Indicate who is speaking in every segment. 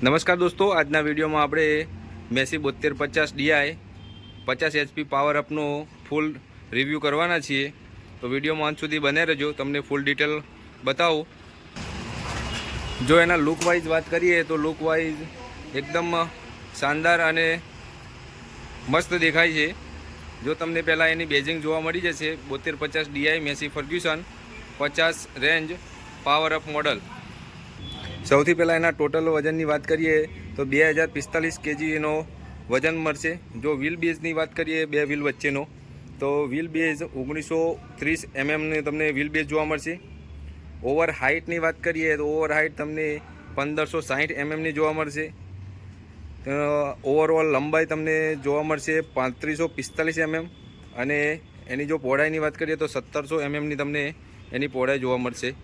Speaker 1: નમસ્કાર દોસ્તો, આજના વિડીયોમાં આપણે મેસી 7250 DI 50 HP પાવર અપનો ફૂલ રિવ્યૂ કરવાના છીએ। તો વિડીયોમાં અંત સુધી બને રહેજો, તમને ફૂલ ડિટેલ બતાવું। જો એના લુક વાઇઝ વાત કરીએ તો લુક વાઇઝ એકદમ શાનદાર અને મસ્ત દેખાય છે। જો તમને પહેલાં એની બેઝિંગ જોવા મળી જશે 7250 DI Massey Ferguson 50 range power up model. સૌથી પહેલાં એના ટોટલ વજનની વાત કરીએ તો 2045 kg એનો વજન મળશે। જો વ્હીલ બેઝની વાત કરીએ બે વ્હીલ વચ્ચેનો તો વ્હીલ બેઝ 1930 mm તમને વ્હીલ બેઝ જોવા મળશે। ઓવર હાઇટની વાત કરીએ તો ઓવર હાઇટ તમને 1560 mm જોવા મળશે। ઓવરઓલ લંબાઈ તમને જોવા મળશે 3545 mm અને એની જો પહોળાઈની વાત કરીએ તો 1700 mm તમને એની પહોળાઈ જોવા મળશે।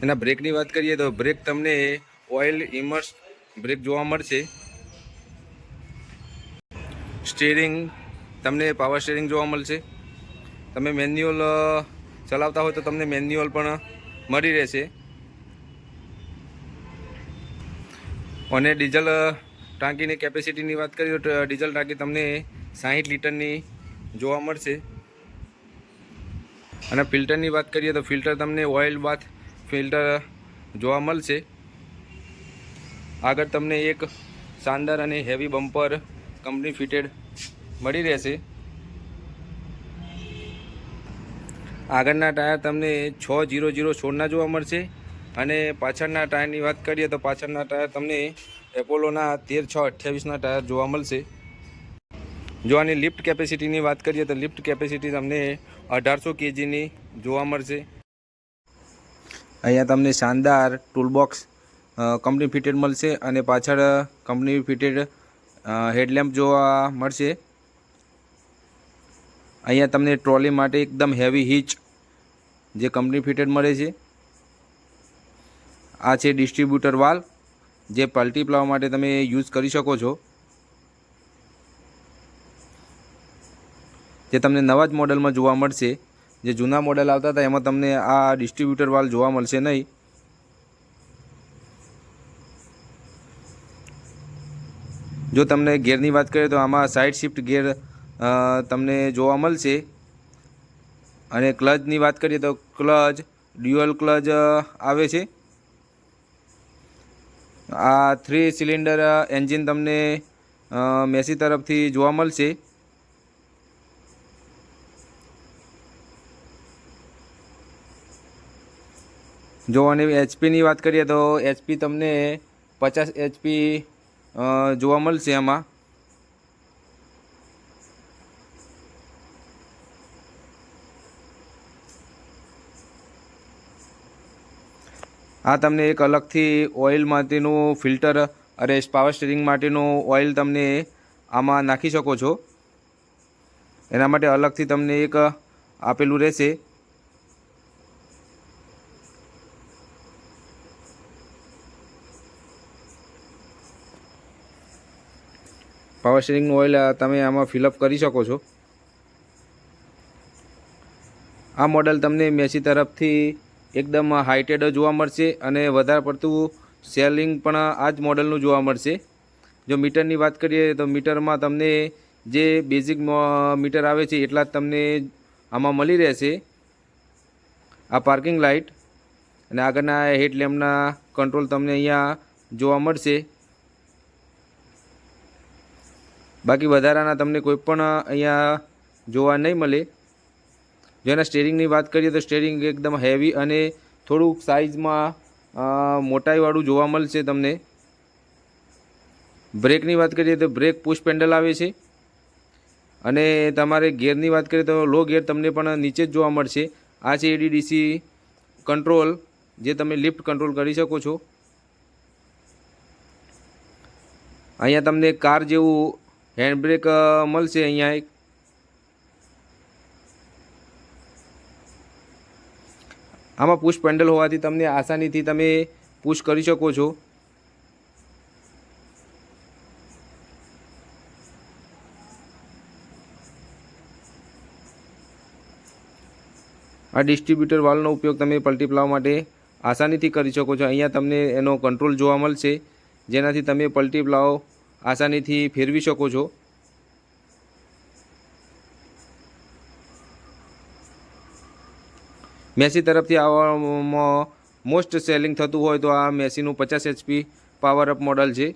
Speaker 1: એના બ્રેકની વાત કરીએ તો બ્રેક તમને ઓઇલ ઇમર્સ બ્રેક જોવા મળશે। સ્ટીરિંગ તમને પાવર સ્ટીરિંગ જોવા મળશે। તમે મેન્યુઅલ ચલાવતા હોય તો તમને મેન્યુઅલ પણ મળી રહેશે। અને ડીઝલ ટાંકીની કેપેસિટીની વાત કરીએ તો ડીઝલ ટાંકી તમને 60 લીટરની જોવા મળશે। અને ફિલ્ટરની વાત કરીએ તો ફિલ્ટર તમને ઓઇલ બાથ ફિલ્ટર જોવા મળશે। આગળ તમને એક શાનદાર અને હેવી બમ્પર કંપની ફિટેડ મળી રહેશે। આગળના ટાયર તમને 6016ના જોવા મળશે અને પાછળના ટાયરની વાત કરીએ તો પાછળના ટાયર તમને એપોલોના 13628ના ટાયર જોવા મળશે। જો આની લિફ્ટ કેપેસિટીની વાત કરીએ તો લિફ્ટ કેપેસિટી તમને 1800 kgની જોવા મળશે। અહીંયા તમને શાનદાર ટૂલબોક્સ કંપની ફિટેડ મળશે અને પાછળ કંપની ફિટેડ હેડલેમ્પ જોવા મળશે। અહીંયા તમને ટ્રોલી માટે એકદમ હેવી હિચ જે કંપની ફિટેડ મળે છે। આ છે ડિસ્ટ્રીબ્યુટર વાલ જે પલટી પ્લાવ માટે તમે યુઝ કરી શકો છો, જે તમને નવા જ મોડલમાં જોવા મળશે। જે જૂના મોડલ આવતા હતા એમાં તમને આ ડિસ્ટ્રીબ્યુટર વાલ જોવા મળશે નહીં। જો તમને ગિયરની વાત કરીએ તો આમાં સાઇડ શિફ્ટ ગિયર તમને જોવા મળશે અને ક્લચની વાત કરીએ તો ક્લચ ડ્યુઅલ ક્લચ આવે છે। આ 3 સિલિન્ડર એન્જિન તમને મેસી તરફથી જોવા મળશે। જો અને એચપીની વાત કરીએ તો એચપી તમને 50 HP જોવા મળશે। આમાં આ તમને એક અલગથી ઓઇલ માટેનું ફિલ્ટર અરે પાવર સ્ટીરિંગ માટેનું ઓઇલ તમને આમાં નાખી શકો છો, એના માટે અલગથી તમને એક આપેલું રહેશે। પાવર સ્ટીરિંગનું ઓઇલ તમે આમાં ફિલઅપ કરી શકો છો। આ મોડલ તમને મેસી તરફથી એકદમ હાઇટેડ જોવા મળશે અને વધારે પડતું સેલિંગ પણ આ જ મોડલનું જોવા મળશે। જો મીટરની વાત કરીએ તો મીટરમાં તમને જે બેઝિક મીટર આવે છે એટલા જ તમને આમાં મળી રહેશે। આ પાર્કિંગ લાઇટ અને આગળના હેડલેમ્પના કંટ્રોલ તમને અહીંયા જોવા મળશે। બાકી વધારાના તમને કોઈ પણ અહીંયા જોવા નહીં મળે। જેના સ્ટીરિંગની વાત કરીએ તો સ્ટીરિંગ એકદમ હેવી અને થોડુંક સાઇઝમાં મોટાઈવાળું જોવા મળશે તમને। બ્રેકની વાત કરીએ તો બ્રેક પુશ પેન્ડલ આવે છે અને તમારે ગિયરની વાત કરીએ તો લો ગિયર તમને પણ નીચે જ જોવા મળશે। આ છે એડીડીસી કંટ્રોલ જે તમે લિફ્ટ કંટ્રોલ કરી શકો છો। અહીંયા તમને કાર જેવું હેન્ડબ્રેક મળશે। અહીંયા એક આમાં પુશ પેન્ડલ હોવાથી તમને આસાનીથી તમે પુશ કરી શકો છો। આ ડિસ્ટ્રીબ્યુટર વાલ્વનો ઉપયોગ તમે પલટી પ્લાવ માટે આસાનીથી કરી શકો છો. અહીંયા તમને એનો કંટ્રોલ જોવા મળશે, જેનાથી તમે પલટી પ્લાવ આસાનીથી ફેરવી શકો છો. મેસી તરફથી આવામાં મોસ્ટ સેલિંગ થતું હોય તો આ મેસીનું 50 HP પાવર અપ મોડલ છે.